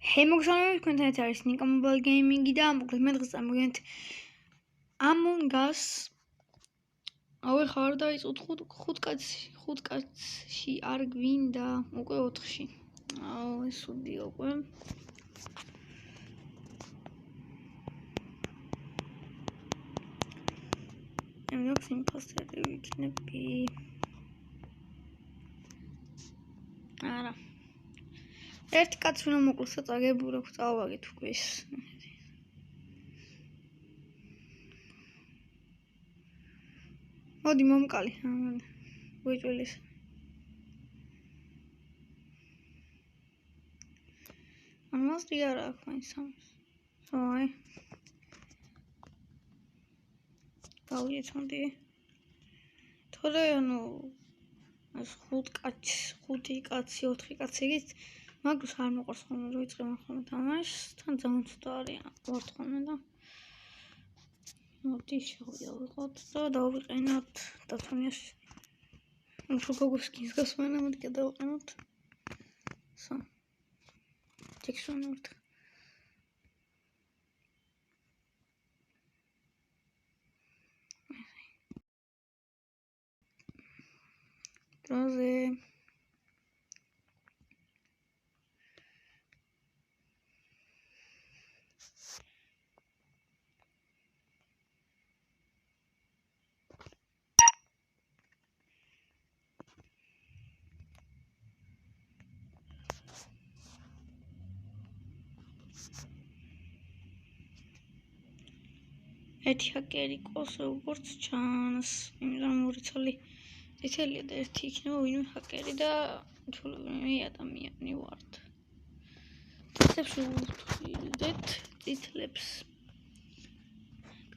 მოგესალმებით, თქვენთან ერთად არის ნიკა მობაილ გეიმინგი და მოკლედ მე დღეს წარმოგიდგენთ Among Us. ხარ და ის 5 კაცში არ გვინდა, უკვე 4-ში. ეს უდიო უკვე. ემნოქს იმპოსტერი ვიქნები. არა. ერთი კაცი უნდა მოკლოს და წაგებურო წავაგეთ უკვე ის. მოდი მომკალი. ვიჭვლის. ამას დიარა აქვს მაინც ამას. აი. გავიეთ მოდი. თორე ანუ ეს 5 კაცი, 4 კაცი იგით მაგას არ მოყარს ხოლმე რომ იწყებენ ხოლმე თამაშს, თან ძალიან ცუდა არიან ვართ ხოლმე და მოდი შევიდეთ და დავიყენოთ დათანიაში. უფრო გოგოს skins გასვენა მოდი გადავყენოთ. სა. ტექსტონურთ. დროზე ერთი ჰაკერი ყოს როგორც ჩანს, იმიტომ ორი ცალი წითელია და ერთი იქნება ვინმე ჰაკერი და მე ადამიანი ვართ. წითლებს ვუხდით, წითლებს.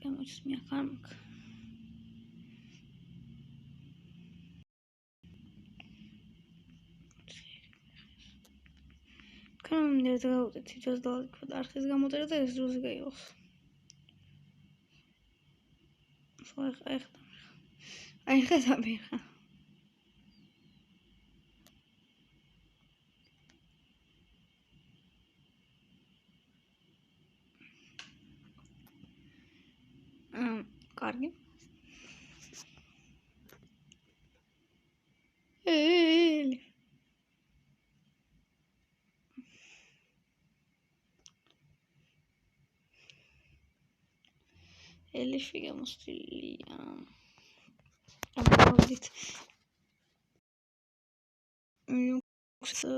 გამოდის მე აქ არ მაქვს. კამერა დავუწეთ თვითონ დავიქვა არხის გამოწერა და ეს დროზე გაიღოს. აი ხა მიხა. კარგი. ელიფი გამოსწრილია. ამოვიდით.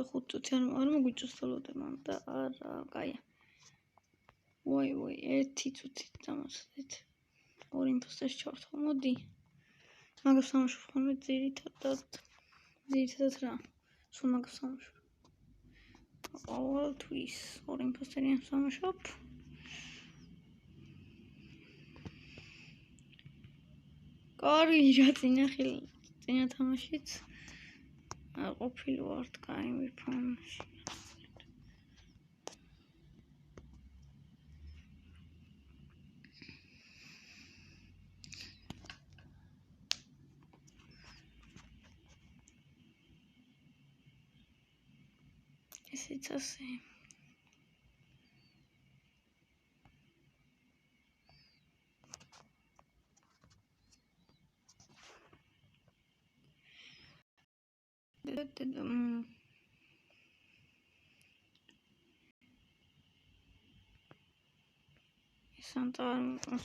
ხუთი არ მოგვიწევს თოლოდე მან და არა, კაია. ვაი, ერთი წუთით დამასწრეთ. ორი იმპოსტერს ჩავრთო, მოდი. მაგას სამშობ ხოლმე ძირითადად რა. სულ მაგას სამშობ. ყოველთვის ორი იმპოსტერიან სამშობ. კარგი, რა წინა თამაშიც ყოფილი ვართ, კაი მიფონში. ესეც ასე.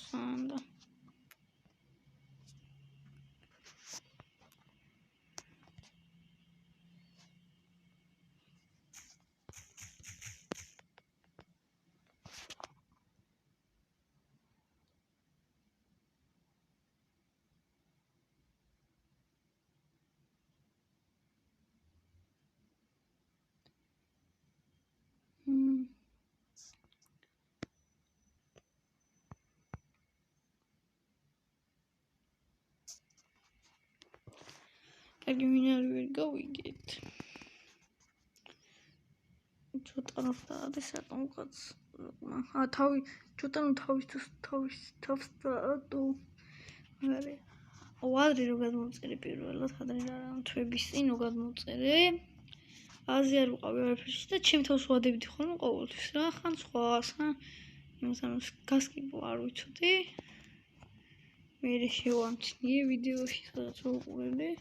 Santa. Eliminal გავიგეთ. ცოტა რა საკონკაც. თავი ცოტა თავის თავს და მერე. ადრე რო გადმოწერე პირველად, ადრე რა თვების წინ რო გადმოწერე. აზი არ ვიყავი არაფერში და ჩემ თავს ვადებდი ხოლმე ყოველთვის რა, ხან სხვას, ხან იმასთან გასკიბო არ ვიცოდი. მე შევამჩნიე ვიდეოში, სადაც ვუყურებდი.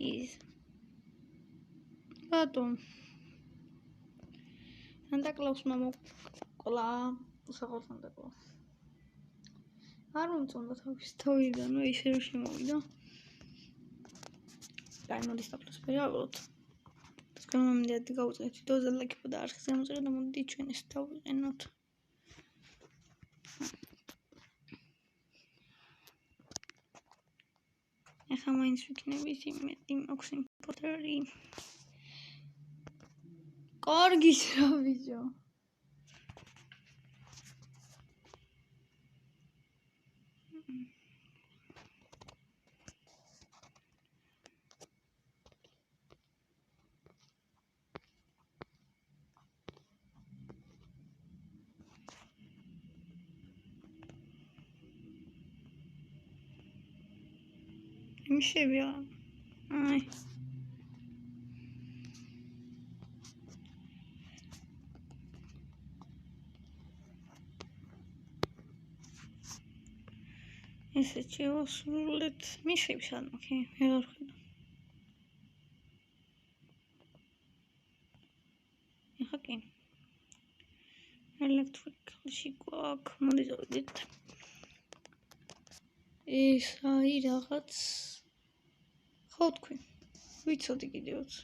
ის რატომ სანტა-კლაუსმა მოკლა უსახო სანტა-კლაუს არ მომწონდა თავის თავიდანვე ისე რომ შემოვიდა და მოდი სტაპლოსფერი ავიღოთ ეს გამომდიადი გავუწევთ ვიდეოზე ლაიქი და არხის გამოწერა და მოდი ჩვენ ეს დავიყენოთ ეხლა მაინც ვიქნებით იმედი მაქვს იმპორტერი კარგის რა ბიჭო მიშებია აი ესე შევასრულეთ მიშები სანამ კი ვეღარ ხედავ ეხა კი ელექტრიკალში გვაქვს მოდი დავიდეთ ეს აი რაღაც ხო თქვი ვიცოდი კიდევაც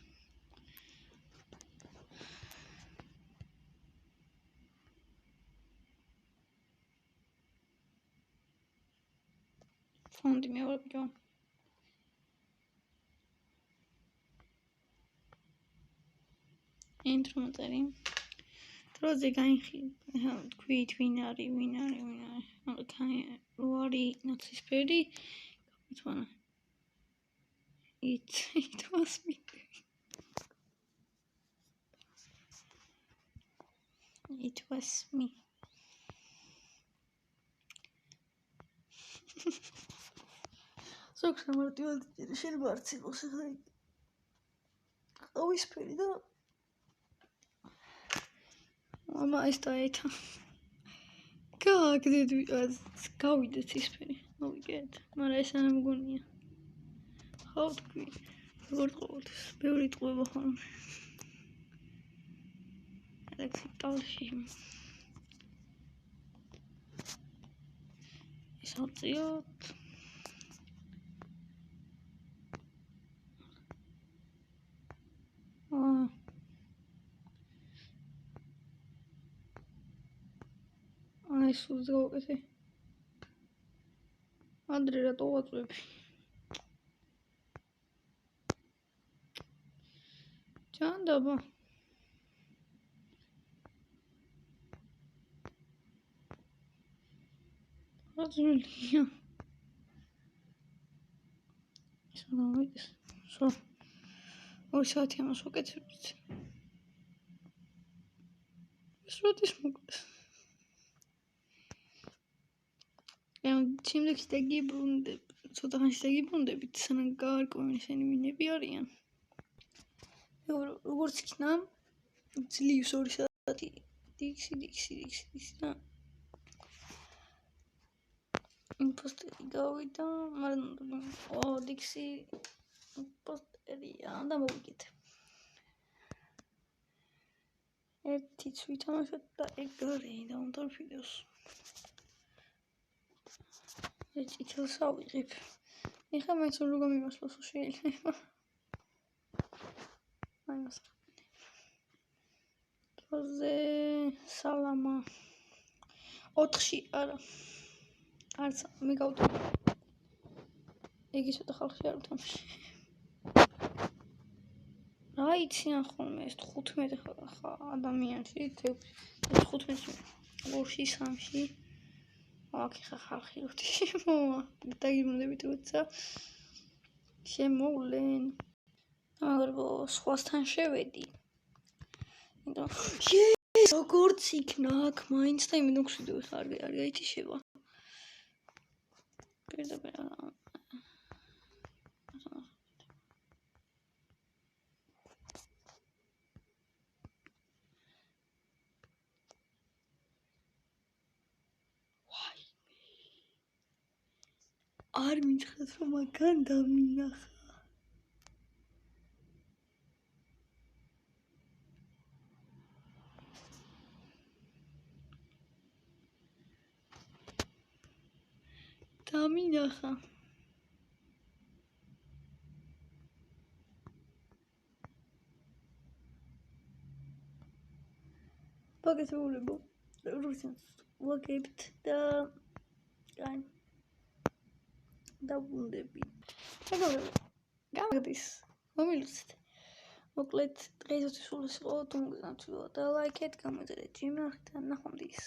ფონდი მევაბიო ინტრო მოტერი დროზე გაიხი თქვით ვინ არის მაგათი როარი ნაცისფერი გაგვითვალა it was me ზოგს მარტივად შეიძლება არც იყოს ახლა ყავისფერი და მამა ეს დაეთა გაგდეთ გავიდეთ ცისფერი მოვიგეთ მაგრამ ეს არ მგონია ხო თქვი როგორ ყოველთვის ბევრი ტყვება ხოლმე ელექტრიკალში ეს ავწიოთ აი სულ გავუკეთე ადრე რატო ვაწვევი ჯანდაბა აძლია ის მომიგეს სო 2 საათი ამას ვაკეთებთ ეს როდის მოგდეს ჩემს დაგიბრუნდებ ცოტა ხანში დაგიბრუნდებით სანამ გავარკვევენ ესენი ვინები არიან როგორც იქნა ძლივს 2 საათი დიქსი და იმპოსტერი გავიდა მაგრამ დიქსი იმპოსტერია და მოვიგეთ ერთი თვითამაშოთ და ეგარი დავუნდარ ვიდეოს ჭიცელს ავიღებ ეხლა მაინც რომ გამიმართლოს შეიძლება მაინც ზე სალამა 4-ში არა არც მე გავდო იგი ცოტა ხალხი არ უთამაში რა იციან ხოლმე ეს 15 ხა ადამიანში 15-ში 2-ში 3-ში აქ ხალხი როდი შემოვა დაგიმონდებით როცა შემოვლენ მაგრამ სხვასთან შევედი როგორც იქნა აქ მაინც და იმენ უქსიდო ხარ არ გაითიშება. პირდაპირ არ მიჩხეს რომ მაგან დამინახა. დამინახა. პაგესეულებო. რუსენს ვაგებთ და კაი. დავუნდები. გამაგდის. მომილოცეთ. მოკლედ დღეისათვის სულ ეს იყო. თუ მოგესალმებით და ლაიქეთ, გამოიწერეთ ჯიმახი და ნახვამდის.